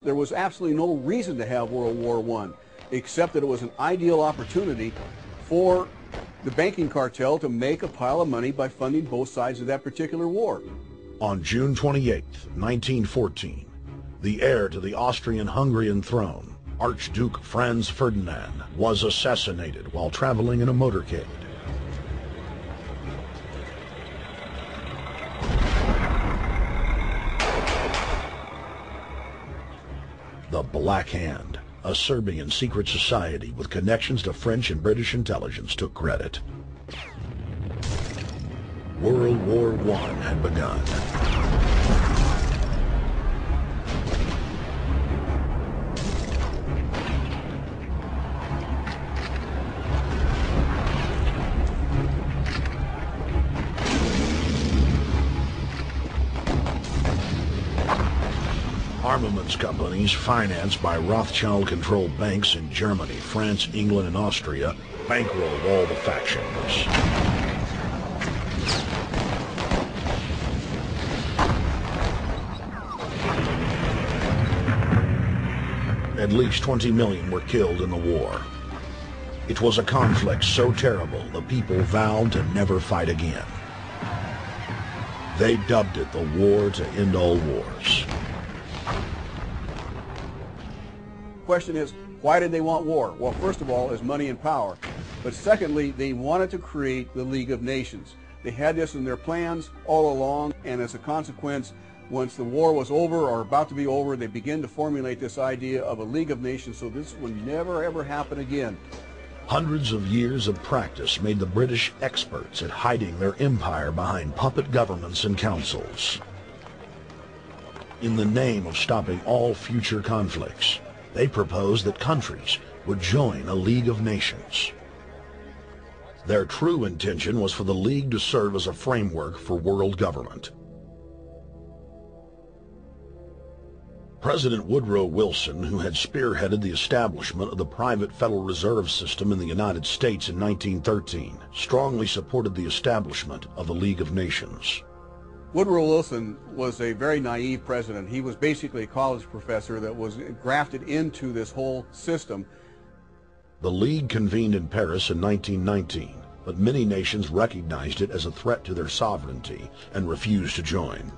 There was absolutely no reason to have World War I, except that it was an ideal opportunity for the banking cartel to make a pile of money by funding both sides of that particular war. On June 28, 1914, the heir to the Austrian-Hungarian throne, Archduke Franz Ferdinand, was assassinated while traveling in a motorcade. The Black Hand, a Serbian secret society with connections to French and British intelligence, took credit. World War I had begun. Armaments companies financed by Rothschild-controlled banks in Germany, France, England, and Austria bankrolled all the factions. At least 20 million were killed in the war. It was a conflict so terrible the people vowed to never fight again. They dubbed it the War to End All Wars. Question is, why did they want war? Well, first of all, is money and power. But secondly, they wanted to create the League of Nations. They had this in their plans all along, and as a consequence, once the war was over or about to be over, they began to formulate this idea of a League of Nations, so this would never ever happen again. Hundreds of years of practice made the British experts at hiding their empire behind puppet governments and councils. In the name of stopping all future conflicts, they proposed that countries would join a League of Nations. Their true intention was for the League to serve as a framework for world government. President Woodrow Wilson, who had spearheaded the establishment of the private Federal Reserve System in the United States in 1913, strongly supported the establishment of the League of Nations. Woodrow Wilson was a very naive president. He was basically a college professor that was grafted into this whole system. The League convened in Paris in 1919, but many nations recognized it as a threat to their sovereignty and refused to join.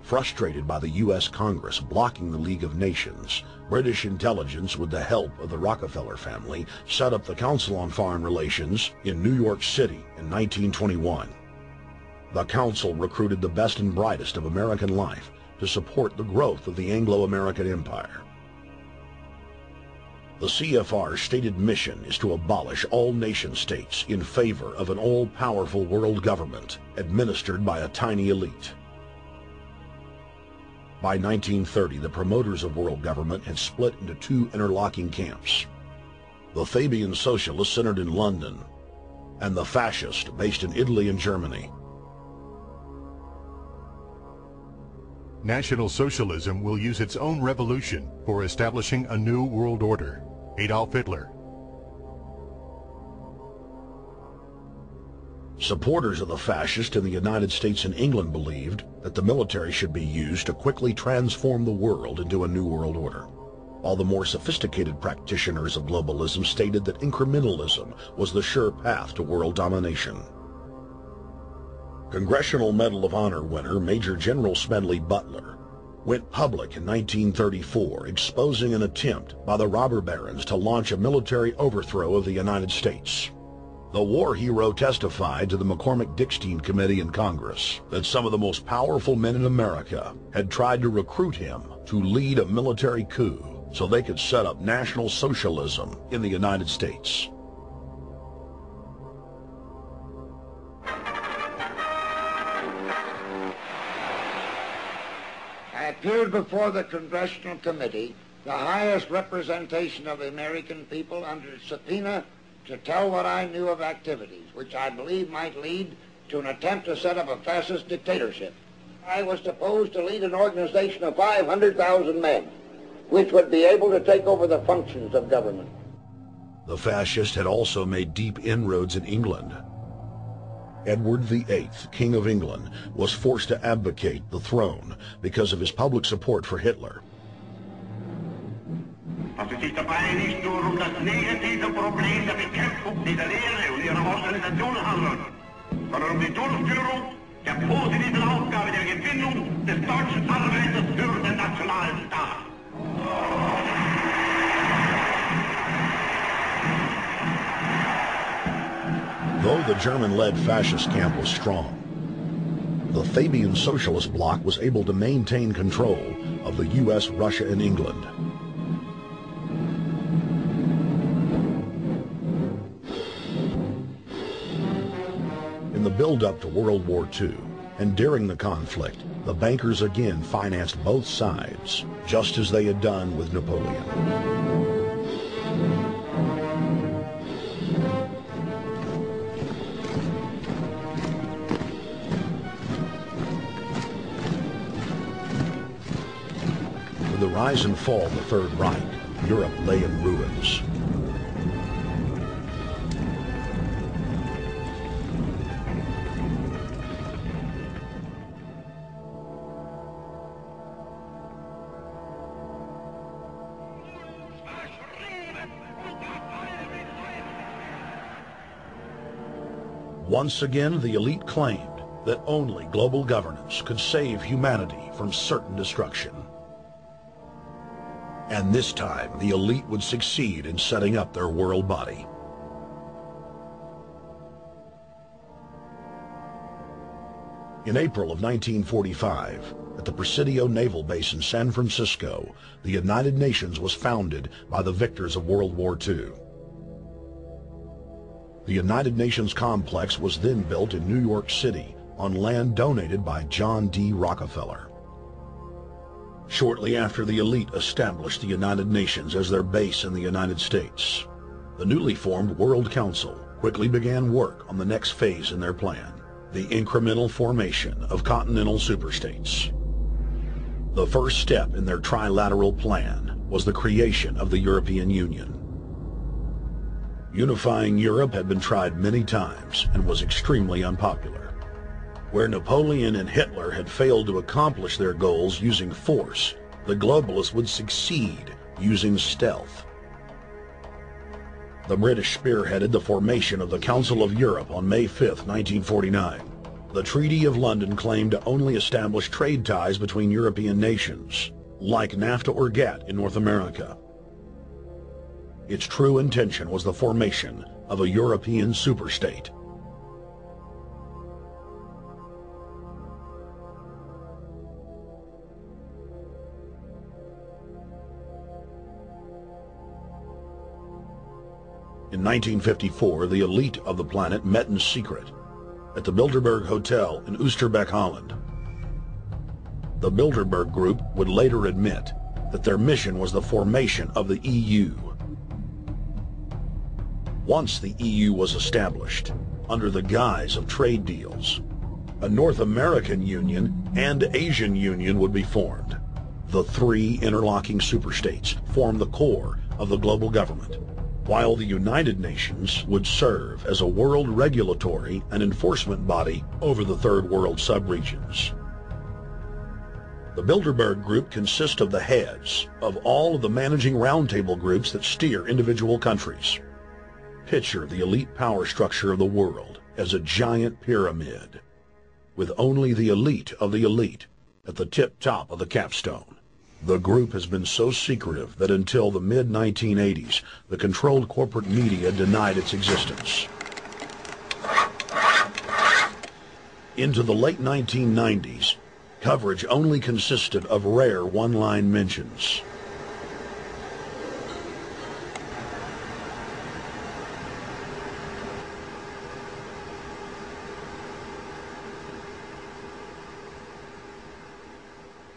Frustrated by the U.S. Congress blocking the League of Nations, British intelligence, with the help of the Rockefeller family, set up the Council on Foreign Relations in New York City in 1921. The council recruited the best and brightest of American life to support the growth of the Anglo-American Empire. The CFR's stated mission is to abolish all nation-states in favor of an all-powerful world government administered by a tiny elite. By 1930, the promoters of world government had split into two interlocking camps: the Fabian socialists centered in London, and the fascists based in Italy and Germany. National Socialism will use its own revolution for establishing a new world order. Adolf Hitler. Supporters of the fascists in the United States and England believed that the military should be used to quickly transform the world into a new world order. All the more sophisticated practitioners of globalism stated that incrementalism was the sure path to world domination. Congressional Medal of Honor winner Major General Smedley Butler went public in 1934 exposing an attempt by the robber barons to launch a military overthrow of the United States. The war hero testified to the McCormick-Dickstein Committee in Congress that some of the most powerful men in America had tried to recruit him to lead a military coup so they could set up National Socialism in the United States. I appeared before the Congressional Committee, the highest representation of the American people, under subpoena to tell what I knew of activities which I believe might lead to an attempt to set up a fascist dictatorship. I was supposed to lead an organization of 500,000 men, which would be able to take over the functions of government. The fascists had also made deep inroads in England. Edward VIII, King of England, was forced to abdicate the throne because of his public support for Hitler. att du tittar på en stor om das negativa problem der Bekämpfung dieser Lehre und ihrer Organisation handelt, sondern um die Durchführung der positiven Aufgabe der Gewinnung des deutschen Arbeiters für den nationalen Staat. Though the German-led fascist camp was strong, the Fabian Socialist Bloc was able to maintain control of the U.S., Russia, and England. In the build-up to World War II, and during the conflict, the bankers again financed both sides, just as they had done with Napoleon. With the rise and fall of the Third Reich, Europe lay in ruins. Once again, the elite claimed that only global governance could save humanity from certain destruction. And this time, the elite would succeed in setting up their world body. In April of 1945, at the Presidio Naval Base in San Francisco, the United Nations was founded by the victors of World War II. The United Nations complex was then built in New York City on land donated by John D. Rockefeller. Shortly after the elite established the United Nations as their base in the United States, the newly formed World Council quickly began work on the next phase in their plan, the incremental formation of continental superstates. The first step in their trilateral plan was the creation of the European Union. Unifying Europe had been tried many times and was extremely unpopular. Where Napoleon and Hitler had failed to accomplish their goals using force, the globalists would succeed using stealth. The British spearheaded the formation of the Council of Europe on May 5, 1949. The Treaty of London claimed to only establish trade ties between European nations, like NAFTA or GATT in North America. Its true intention was the formation of a European superstate. In 1954, the elite of the planet met in secret at the Bilderberg Hotel in Oosterbeek, Holland. The Bilderberg Group would later admit that their mission was the formation of the EU. Once the EU was established, under the guise of trade deals, a North American Union and Asian Union would be formed. The three interlocking superstates formed the core of the global government, while the United Nations would serve as a world regulatory and enforcement body over the Third World subregions. The Bilderberg Group consists of the heads of all of the managing roundtable groups that steer individual countries. Picture the elite power structure of the world as a giant pyramid, with only the elite of the elite at the tip top of the capstone. The group has been so secretive that until the mid-1980s, the controlled corporate media denied its existence. Into the late 1990s, coverage only consisted of rare one-line mentions.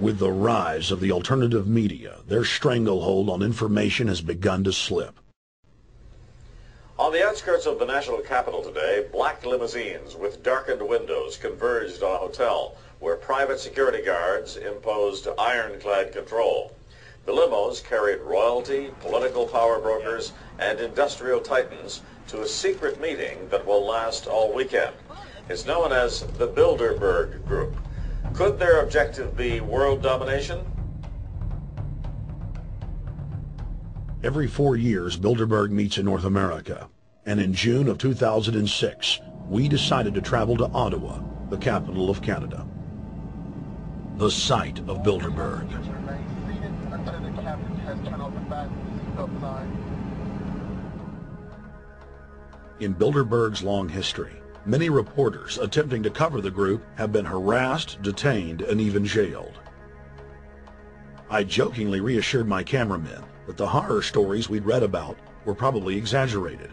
With the rise of the alternative media, their stranglehold on information has begun to slip. On the outskirts of the national capital today, black limousines with darkened windows converged on a hotel where private security guards imposed ironclad control. The limos carried royalty, political power brokers, and industrial titans to a secret meeting that will last all weekend. It's known as the Bilderberg Group. Could their objective be world domination? Every 4 years, Bilderberg meets in North America, and in June of 2006, we decided to travel to Ottawa, the capital of Canada. The site of Bilderberg. In Bilderberg's long history, many reporters attempting to cover the group have been harassed, detained, and even jailed. I jokingly reassured my cameramen that the horror stories we'd read about were probably exaggerated.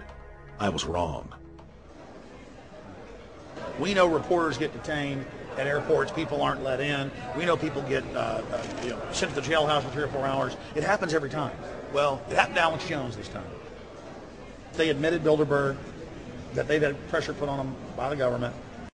I was wrong. We know reporters get detained at airports, people aren't let in. We know people get sent to the jailhouse for 3 or 4 hours. It happens every time. Well, it happened to Alex Jones this time. They admitted Bilderberg, that they'd had pressure put on them by the government,